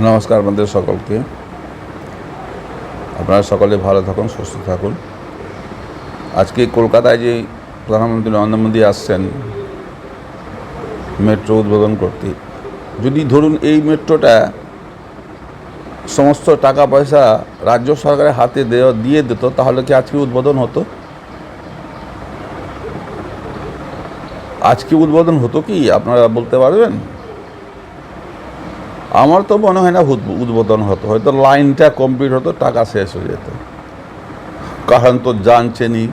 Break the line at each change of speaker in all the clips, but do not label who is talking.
নমস্কার আপনাদের সকলকে। আপনারা সকলে ভালো থাকুন, সুস্থ থাকুন। আজকে কলকাতায় যে প্রধানমন্ত্রী নরেন্দ্র মোদী আসছেন মেট্রো উদ্বোধন করতে, যদি ধরুন এই মেট্রোটা সমস্ত টাকা পয়সা রাজ্য সরকারের হাতে দিয়ে দিত, তাহলে কি আজকে উদ্বোধন হতো? আজকে উদ্বোধন হতো কি আপনারা বলতে পারবেন? আমার তো মনে হয় না উদ্বোধন হতো, হয়তো লাইনটা কমপ্লিট হতো, টাকা শেষ হয়ে যেত। কারণ তো জানছেনই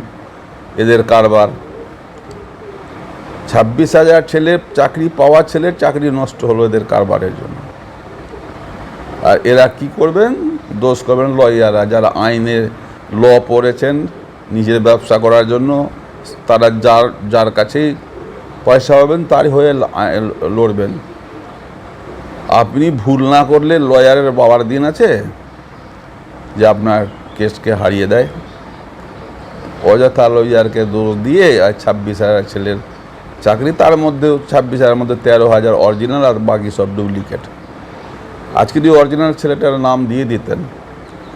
এদের কারবার। 26,000 ছেলের চাকরি পাওয়া, ছেলের চাকরি নষ্ট হলো এদের কারবারের জন্য। আর এরা কি করবেন? দোষ করবেন লয়াররা, যারা আইনে ল পড়েছেন নিজের ব্যবসা করার জন্য। তারা যার কাছেই পয়সা পাবেন তারই হয়ে লড়বেন। আপনি ভুল না করলে লয়ারের বাবার দিন আছে যে আপনার কেসকে হারিয়ে দেয়। অযথা লয়ারকে দোষ দিয়ে আর 26,000 ছেলের চাকরি, তার মধ্যে 26,000-এর মধ্যে 13,000 অরিজিনাল আর বাকি সব ডুপ্লিকেট। আজকে যদি অরিজিনাল ছেলেটার নাম দিয়ে দিতেন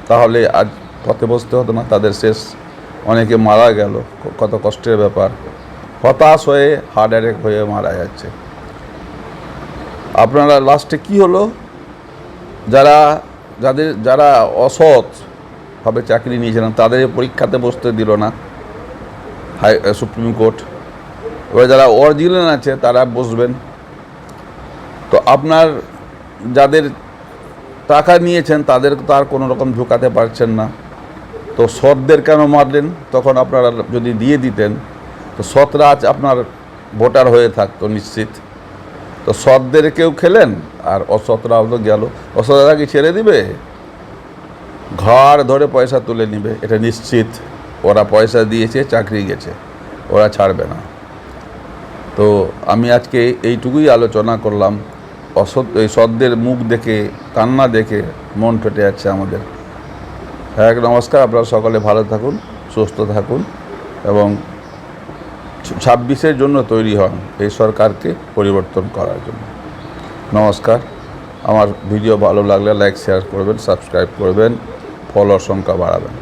তাহলে আজ পথে বসতে হতো না। তাদের শেষ, অনেকে মারা গেল, কত কষ্টের ব্যাপার। হতাশ হয়ে হার্ট অ্যাটাক হয়ে মারা যাচ্ছে। আপনারা লাস্টে কি হলো? যারা অসৎভাবে চাকরি নিয়েছিলেন তাদের পরীক্ষাতে বসতে দিল না সুপ্রিম কোর্ট। এবার যারা অরিজিনাল আছে তারা বসবেন। তো আপনার যাদের টাকা নিয়েছেন তার কোনো রকম ঢোকাতে পারছেন না। তো সৎদের কেন মারলেন? তখন আপনারা যদি দিয়ে দিতেন তো সৎরা আজ আপনার ভোটার হয়ে থাকতো নিশ্চিত। তো সৎদের কেউ খেলেন আর অসৎরাও তো গেল। অসৎরা কি ছেড়ে দিবে? ঘাড় ধরে পয়সা তুলে নিবে, এটা নিশ্চিত। ওরা পয়সা দিয়েছে, চাকরি গেছে, ওরা ছাড়বে না। তো আমি আজকে এইটুকুই আলোচনা করলাম। এই সৎদের মুখ দেখে, কান্না দেখে মন ফেটে যাচ্ছে আমাদের। হ্যাঁ, নমস্কার। আপনারা সকলে ভালো থাকুন, সুস্থ থাকুন এবং 26-এর জন্য তৈরি হন এই সরকারকে পরিবর্তন করার জন্য। নমস্কার। আমার ভিডিও ভালো লাগলে লাইক, শেয়ার করবেন, সাবস্ক্রাইব করবেন, ফলোয়ার সংখ্যা বাড়াবেন।